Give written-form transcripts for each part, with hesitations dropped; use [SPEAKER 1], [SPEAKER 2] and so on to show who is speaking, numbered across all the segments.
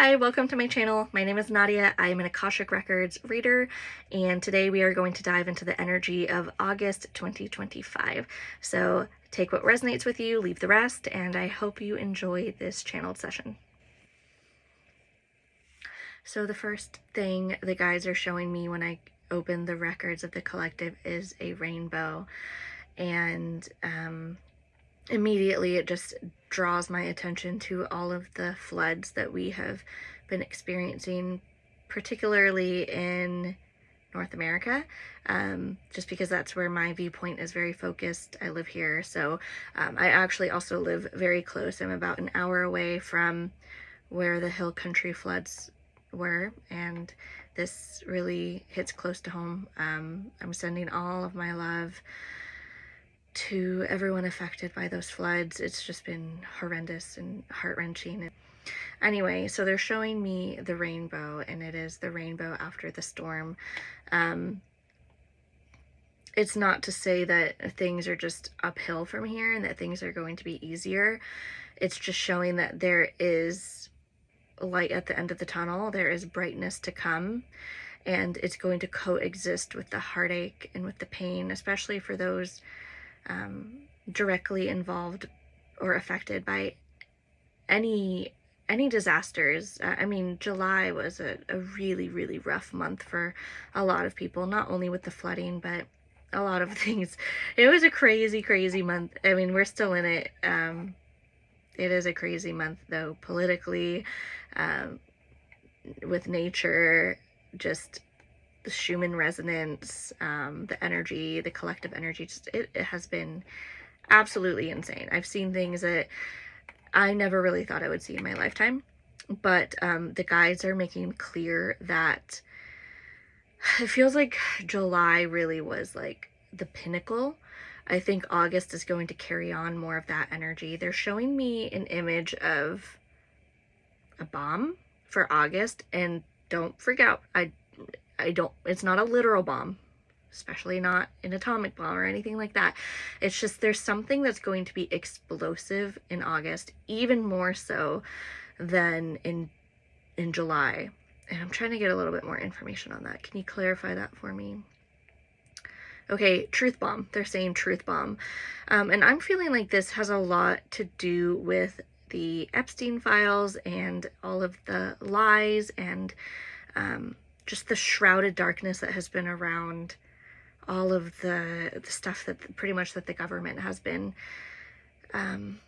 [SPEAKER 1] Hi, welcome to my channel. My name is Nadia. I am an Akashic Records reader, and today we are going to dive into the energy of August 2025. So take what resonates with you, leave the rest, and I hope you enjoy this channeled session. So the first thing the guides are showing me when I open the records of the collective is a rainbow, and immediately it just draws my attention to all of the floods that we have been experiencing, particularly in North America, just because that's where my viewpoint is very focused. I live here, so I actually also live very close. I'm about an hour away from where the hill country floods were, and this really hits close to home. I'm sending all of my love to everyone affected by those floods. It's just been horrendous and heart-wrenching. Anyway, so they're showing me the rainbow, and it is the rainbow after the storm. It's not to say that things are just uphill from here and that things are going to be easier. It's just showing that there is light at the end of the tunnel. There is brightness to come, and it's going to coexist with the heartache and with the pain, especially for those directly involved or affected by any disasters. I mean, July was a really, really rough month for a lot of people, not only with the flooding, but a lot of things. It was a crazy, crazy month. I mean, we're still in it. It is a crazy month, though, politically, with nature, just the Schumann resonance, the energy, the collective energy, just it has been absolutely insane. I've seen things that I never really thought I would see in my lifetime, but the guides are making clear that it feels like July really was like the pinnacle. I think August is going to carry on more of that energy. They're showing me an image of a bomb for August, and don't freak out. It's not a literal bomb, especially not an atomic bomb or anything like that. It's just there's something that's going to be explosive in August, even more so than in July. And I'm trying to get a little bit more information on that. Can you clarify that for me? Okay, truth bomb. They're saying truth bomb. And I'm feeling like this has a lot to do with the Epstein files and all of the lies and just the shrouded darkness that has been around all of the stuff that pretty much that the government has been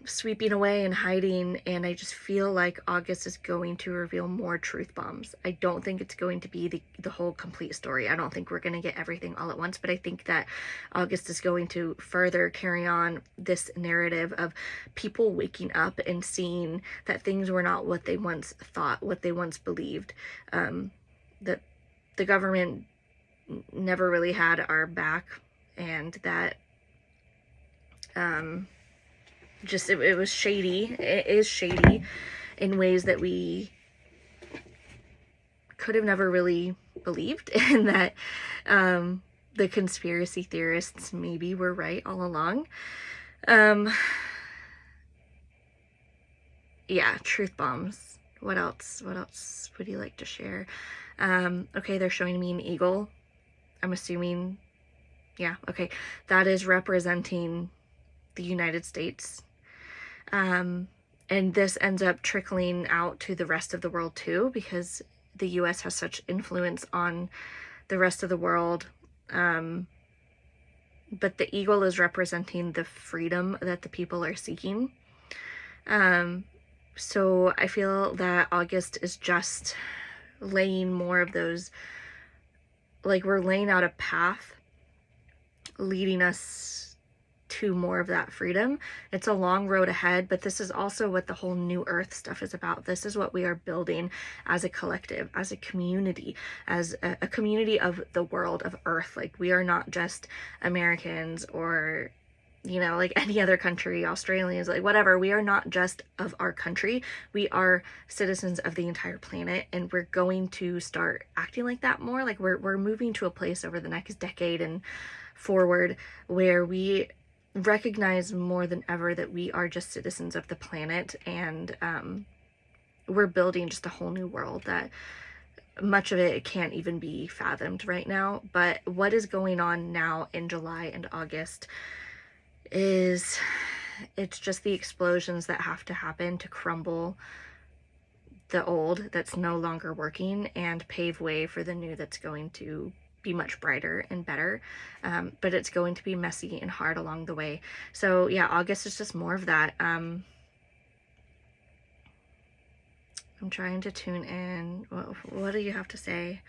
[SPEAKER 1] sweeping away and hiding. And I just feel like August is going to reveal more truth bombs. I don't think it's going to be the whole complete story. I don't think we're going to get everything all at once, but I think that August is going to further carry on this narrative of people waking up and seeing that things were not what they once thought, what they once believed, that the government never really had our back, and that just it was shady. It is shady in ways that we could have never really believed, and that the conspiracy theorists maybe were right all along. Yeah, truth bombs. What else would you like to share? Okay, they're showing me an eagle. I'm assuming, yeah, okay, that is representing the United States. And this ends up trickling out to the rest of the world too, because the US has such influence on the rest of the world. But the eagle is representing the freedom that the people are seeking. So I feel that August is just laying more of those, like we're laying out a path leading us to more of that freedom. It's a long road ahead, but this is also what the whole New Earth stuff is about. This is what we are building as a collective, as a community, as a community of the world, of Earth. Like, we are not just Americans or, you know, like any other country, Australians, like whatever. We are not just of our country. We are citizens of the entire planet, and we're going to start acting like that more. Like, we're moving to a place over the next decade and forward where we recognize more than ever that we are just citizens of the planet, and we're building just a whole new world that much of it can't even be fathomed right now. But what is going on now in July and August is, it's just the explosions that have to happen to crumble the old that's no longer working and pave way for the new that's going to be much brighter and better. But it's going to be messy and hard along the way. So yeah, August is just more of that. I'm trying to tune in. What do you have to say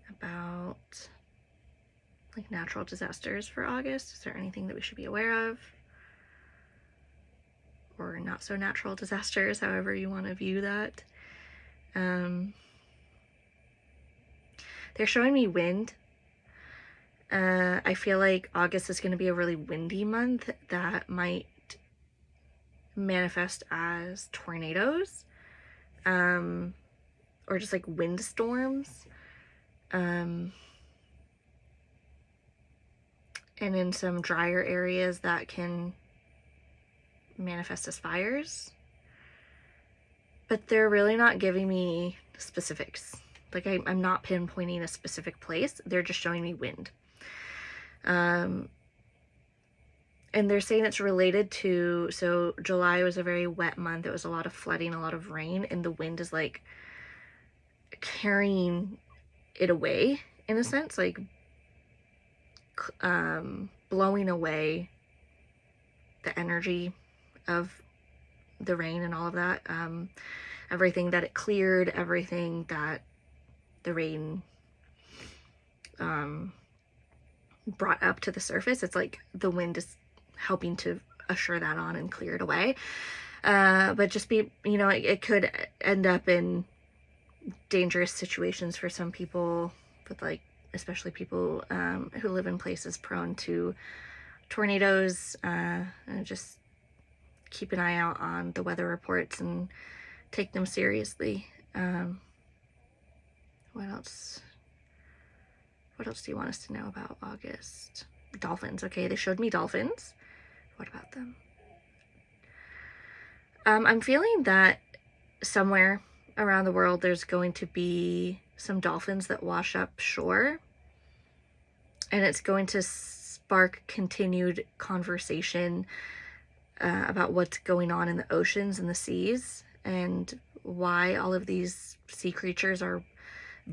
[SPEAKER 1] about like natural disasters for August? Is there anything that we should be aware of? Or not so natural disasters, however you want to view that. They're showing me wind. I feel like August is going to be a really windy month that might manifest as tornadoes, or just like windstorms, and in some drier areas that can manifest as fires. But they're really not giving me specifics. Like I'm not pinpointing a specific place. They're just showing me wind. And they're saying it's related to, so July was a very wet month. It was a lot of flooding, a lot of rain, and the wind is like carrying it away in a sense, like blowing away the energy of the rain and all of that. Everything that it cleared, everything that the rain brought up to the surface. It's like the wind is helping to usher that on and clear it away. But just be, you know, it could end up in dangerous situations for some people, with like, especially people who live in places prone to tornadoes. And just keep an eye out on the weather reports and take them seriously. What else? What else do you want us to know about August? Dolphins. Okay, they showed me dolphins. What about them? I'm feeling that somewhere around the world there's going to be some dolphins that wash up shore, and it's going to spark continued conversation about what's going on in the oceans and the seas, and why all of these sea creatures are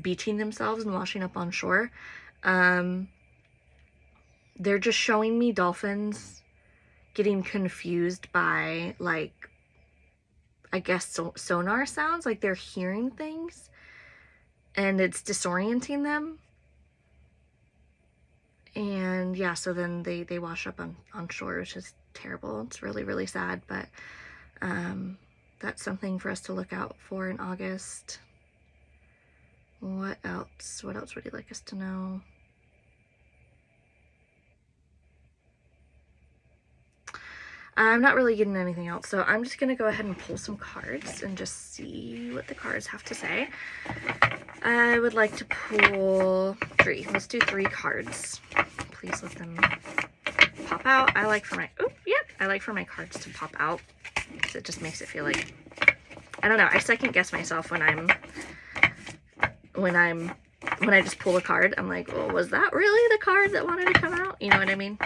[SPEAKER 1] beaching themselves and washing up on shore. They're just showing me dolphins getting confused by, like, I guess sonar sounds, like they're hearing things and it's disorienting them. And yeah, so then they wash up on shore, which is terrible. It's really, really sad, but that's something for us to look out for in August. What else? What else would you like us to know? I'm not really getting anything else, so I'm just going to go ahead and pull some cards and just see what the cards have to say. I would like to pull 3. Let's do 3 cards. Please let them pop out. I like for my cards to pop out, because it just makes it feel like, I don't know, I second guess myself when I just pull a card. I'm like, well, was that really the card that wanted to come out? You know what I mean?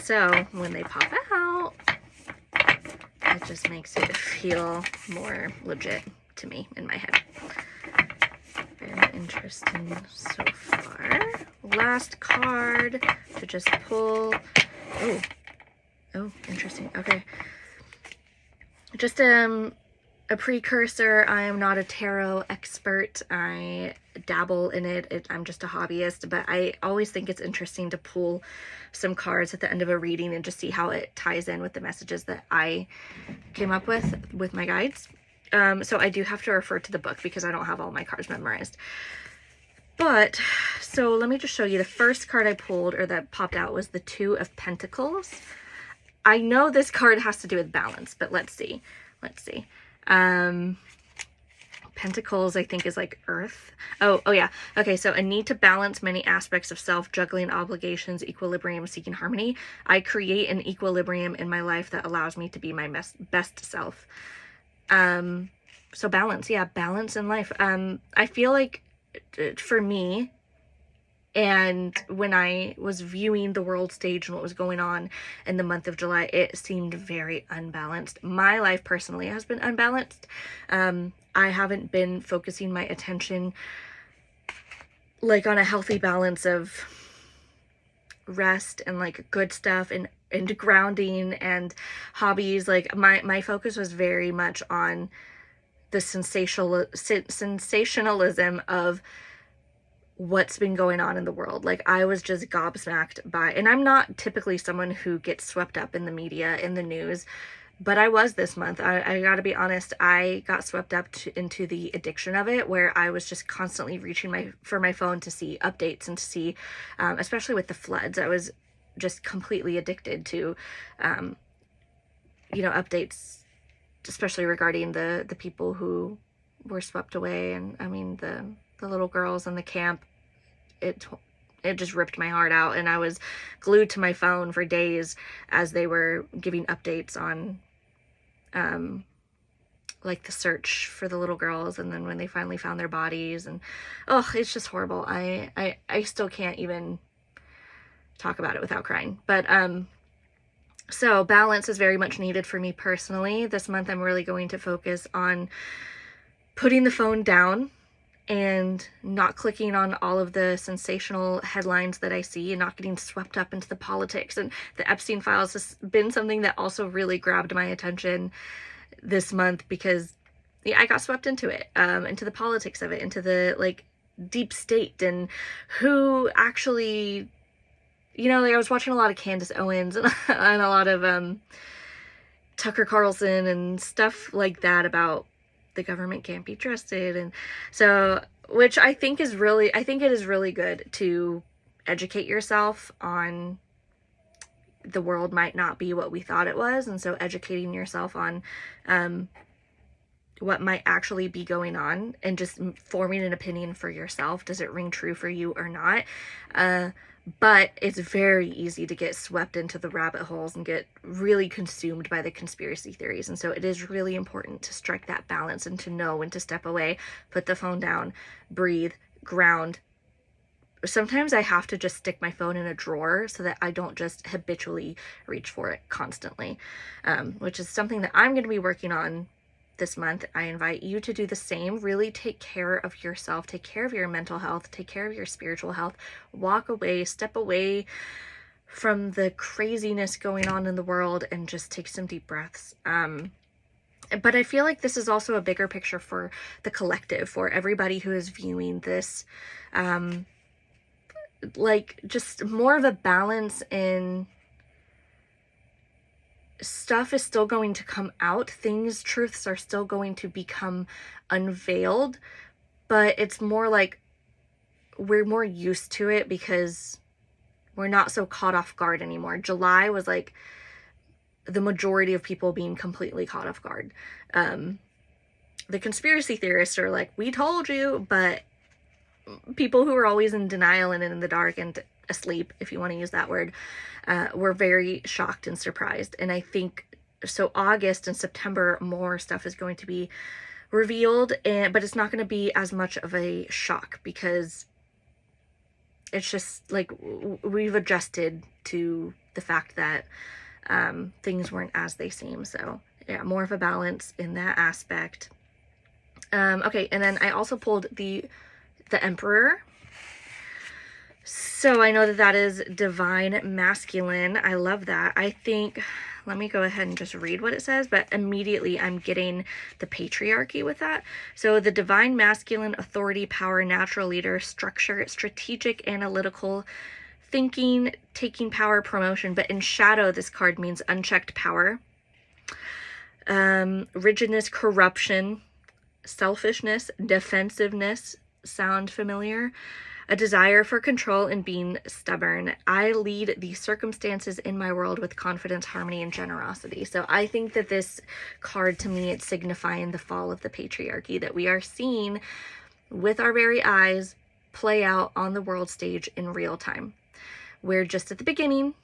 [SPEAKER 1] So when they pop out, it just makes it feel more legit to me in my head. Very interesting so far. Last card to just pull. Oh, interesting. Okay. Just a precursor. I am not a tarot expert. I dabble in it. I'm just a hobbyist, but I always think it's interesting to pull some cards at the end of a reading and just see how it ties in with the messages that I came up with my guides. So I do have to refer to the book because I don't have all my cards memorized. But, so let me just show you. The first card I pulled, or that popped out, was the 2 of Pentacles. I know this card has to do with balance, but let's see. Pentacles, I think, is like earth. Oh yeah. Okay, so a need to balance many aspects of self, juggling obligations, equilibrium, seeking harmony. I create an equilibrium in my life that allows me to be my best self. So balance, yeah, balance in life. I feel like for me, and when I was viewing the world stage and what was going on in the month of July, it seemed very unbalanced. My life personally has been unbalanced. I haven't been focusing my attention like on a healthy balance of rest and like good stuff and grounding and hobbies. Like my focus was very much on the sensationalism of what's been going on in the world. Like I was just gobsmacked by, and I'm not typically someone who gets swept up in the media, in the news, but I was this month. I gotta be honest, I got swept up into the addiction of it, where I was just constantly reaching for my phone to see updates and to see, especially with the floods, I was just completely addicted to, updates, especially regarding the people who were swept away. And I mean, the little girls in the camp, it just ripped my heart out, and I was glued to my phone for days as they were giving updates on like the search for the little girls, and then when they finally found their bodies, and it's just horrible. I still can't even talk about it without crying. But so balance is very much needed for me personally. This month I'm really going to focus on putting the phone down and not clicking on all of the sensational headlines that I see, and not getting swept up into the politics. And the Epstein files has been something that also really grabbed my attention this month, because I got swept into it, into the politics of it, into the like deep state, and who actually, like I was watching a lot of Candace Owens and, and a lot of Tucker Carlson and stuff like that about the government can't be trusted. And so, which I think it is really good to educate yourself on the world might not be what we thought it was. And so educating yourself on what might actually be going on, and just forming an opinion for yourself. Does it ring true for you or not? But it's very easy to get swept into the rabbit holes and get really consumed by the conspiracy theories. And so it is really important to strike that balance and to know when to step away, put the phone down, breathe, ground. Sometimes I have to just stick my phone in a drawer so that I don't just habitually reach for it constantly, which is something that I'm going to be working on this month. I invite you to do the same. Really take care of yourself, take care of your mental health, take care of your spiritual health. Walk away, step away from the craziness going on in the world, and just take some deep breaths. But I feel like this is also a bigger picture for the collective, for everybody who is viewing this, like just more of a balance in stuff is still going to come out. Truths are still going to become unveiled, but it's more like we're more used to it because we're not so caught off guard anymore. July was like the majority of people being completely caught off guard. The conspiracy theorists are like, we told you, but people who are always in denial and in the dark and asleep, if you want to use that word, were very shocked and surprised. And I think so August and September, more stuff is going to be revealed, but it's not going to be as much of a shock, because it's just like we've adjusted to the fact that things weren't as they seem. So yeah, more of a balance in that aspect. Okay, and then I also pulled the Emperor. So I know that is divine masculine. I love that. I think, let me go ahead and just read what it says, but immediately I'm getting the patriarchy with that. So the divine masculine, authority, power, natural leader, structure, strategic, analytical, thinking, taking power, promotion. But in shadow, this card means unchecked power, rigidness, corruption, selfishness, defensiveness. Sound familiar? A desire for control and being stubborn. I lead the circumstances in my world with confidence, harmony, and generosity. So I think that this card, to me, it's signifying the fall of the patriarchy that we are seeing with our very eyes play out on the world stage in real time. We're just at the beginning.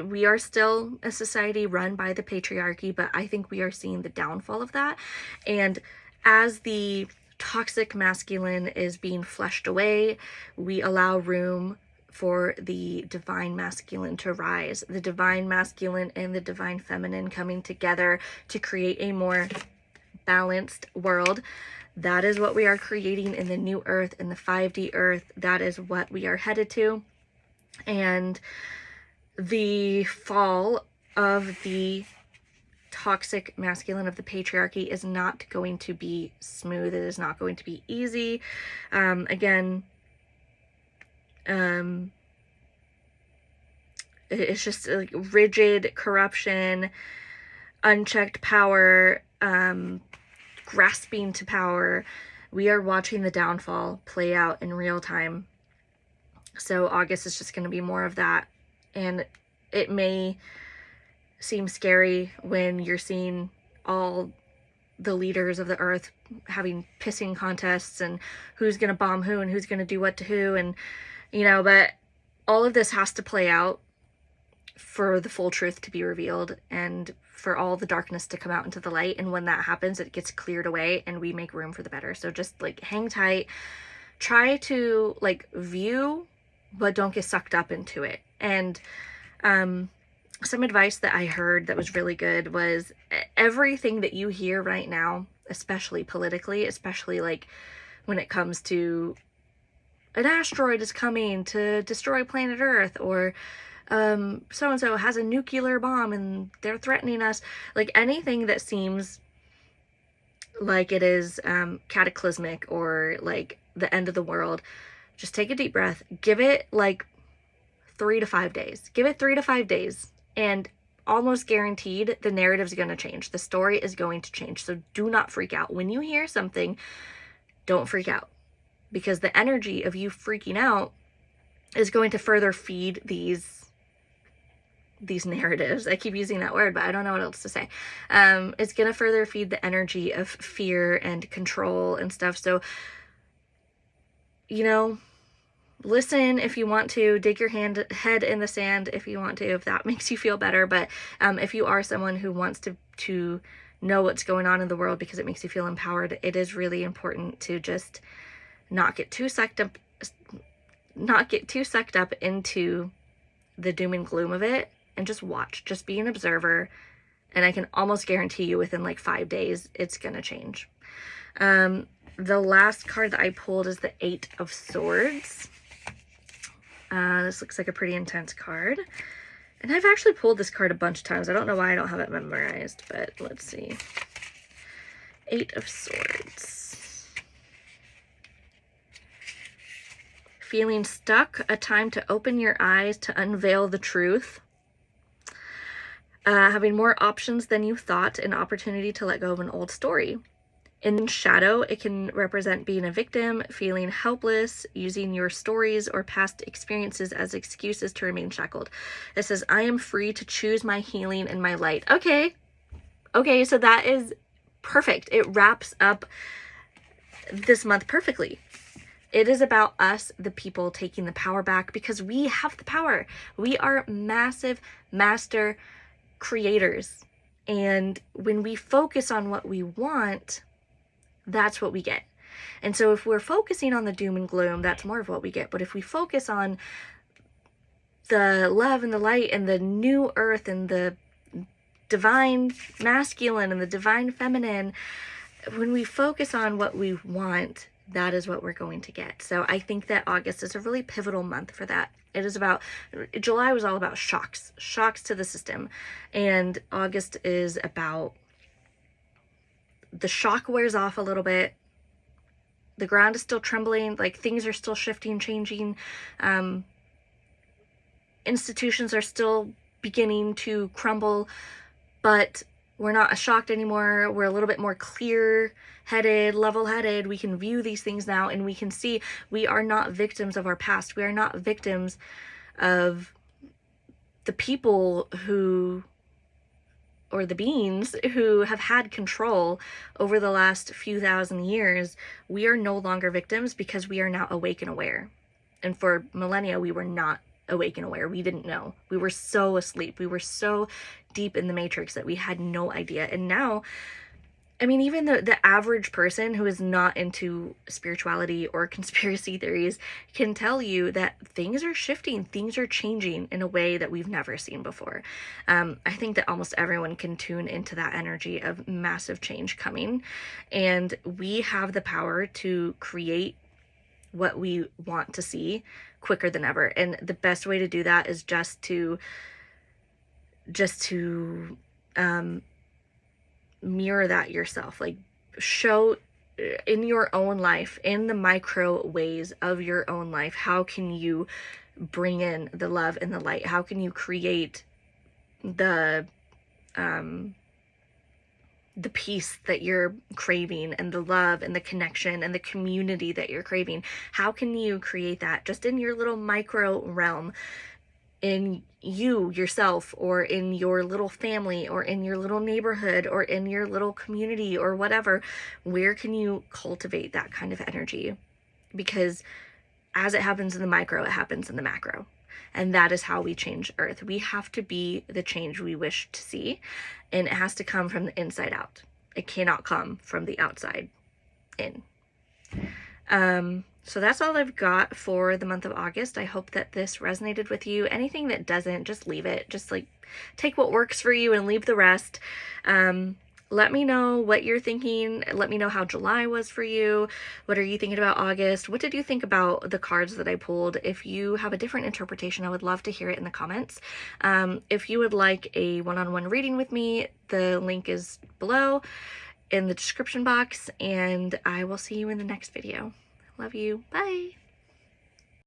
[SPEAKER 1] we are still a society run by the patriarchy, but I think we are seeing the downfall of that. And as the toxic masculine is being flushed away, we allow room for the divine masculine to rise. The divine masculine and the divine feminine coming together to create a more balanced world. That is what we are creating in the new earth, in the 5D earth. That is what we are headed to. And the fall of the toxic masculine, of the patriarchy, is not going to be smooth. It is not going to be easy. It's just like rigid corruption, unchecked power, grasping to power. We are watching the downfall play out in real time. So August is just going to be more of that. And it may seem scary when you're seeing all the leaders of the earth having pissing contests and who's going to bomb who and who's going to do what to who. And, you know, but all of this has to play out for the full truth to be revealed and for all the darkness to come out into the light. And when that happens, it gets cleared away and we make room for the better. So just like hang tight, try to like view, but don't get sucked up into it. And some advice that I heard that was really good was everything that you hear right now, especially politically, especially like when it comes to an asteroid is coming to destroy planet Earth, or so-and-so has a nuclear bomb and they're threatening us, like anything that seems like it is cataclysmic or like the end of the world, just take a deep breath, give it like 3 to 5 days. Give it 3 to 5 days, and almost guaranteed the narrative is going to change. The story is going to change. So do not freak out. When you hear something, don't freak out, because the energy of you freaking out is going to further feed these narratives. I keep using that word, but I don't know what else to say. It's going to further feed the energy of fear and control and stuff. So, you know, listen if you want to, dig your head in the sand if you want to, if that makes you feel better. But if you are someone who wants to know what's going on in the world because it makes you feel empowered, it is really important to just not get too sucked up into the doom and gloom of it, and just watch, just be an observer. And I can almost guarantee you within like 5 days, it's going to change. The last card that I pulled is the 8 of Swords. This looks like a pretty intense card. And I've actually pulled this card a bunch of times. I don't know why I don't have it memorized, but let's see. 8 of Swords. Feeling stuck, a time to open your eyes to unveil the truth. Having more options than you thought, an opportunity to let go of an old story. In shadow, it can represent being a victim, feeling helpless, using your stories or past experiences as excuses to remain shackled. It says, I am free to choose my healing and my light. Okay, so that is perfect. It wraps up this month perfectly. It is about us, the people, taking the power back, because we have the power. We are massive master creators. And when we focus on what we want, that's what we get. And so if we're focusing on the doom and gloom, that's more of what we get. But if we focus on the love and the light and the new earth and the divine masculine and the divine feminine, when we focus on what we want, that is what we're going to get. So I think that August is a really pivotal month for that. It is about, July was all about shocks to the system. And August is about the shock wears off a little bit. The ground is still trembling, like things are still shifting, changing. Institutions are still beginning to crumble, but we're not shocked anymore. We're a little bit more clear-headed, level-headed. We can view these things now, and we can see we are not victims of our past. We are not victims of the people who, or the beings who have had control over the last few thousand years. We are no longer victims because we are now awake and aware. And for millennia, we were not awake and aware. We didn't know. We were so asleep. We were so deep in the matrix that we had no idea. And now, I mean, even the average person who is not into spirituality or conspiracy theories can tell you that things are shifting, things are changing in a way that we've never seen before. I think that almost everyone can tune into that energy of massive change coming, and we have the power to create what we want to see quicker than ever. And the best way to do that is just to mirror that yourself. Like, show in your own life, in the micro ways of your own life, how can you bring in the love and the light? How can you create the peace that you're craving, and the love and the connection and the community that you're craving? How can you create that just in your little micro realm, in you yourself, or in your little family, or in your little neighborhood, or in your little community, or whatever? Where can you cultivate that kind of energy? Because as it happens in the micro, it happens in the macro. And that is how we change Earth. We have to be the change we wish to see, and it has to come from the inside out. It cannot come from the outside in. So that's all I've got for the month of August. I hope that this resonated with you. Anything that doesn't, just leave it. Just like take what works for you and leave the rest. Let me know what you're thinking. Let me know how July was for you. What are you thinking about August? What did you think about the cards that I pulled? If you have a different interpretation, I would love to hear it in the comments. If you would like a one-on-one reading with me, the link is below in the description box, and I will see you in the next video. Love you. Bye.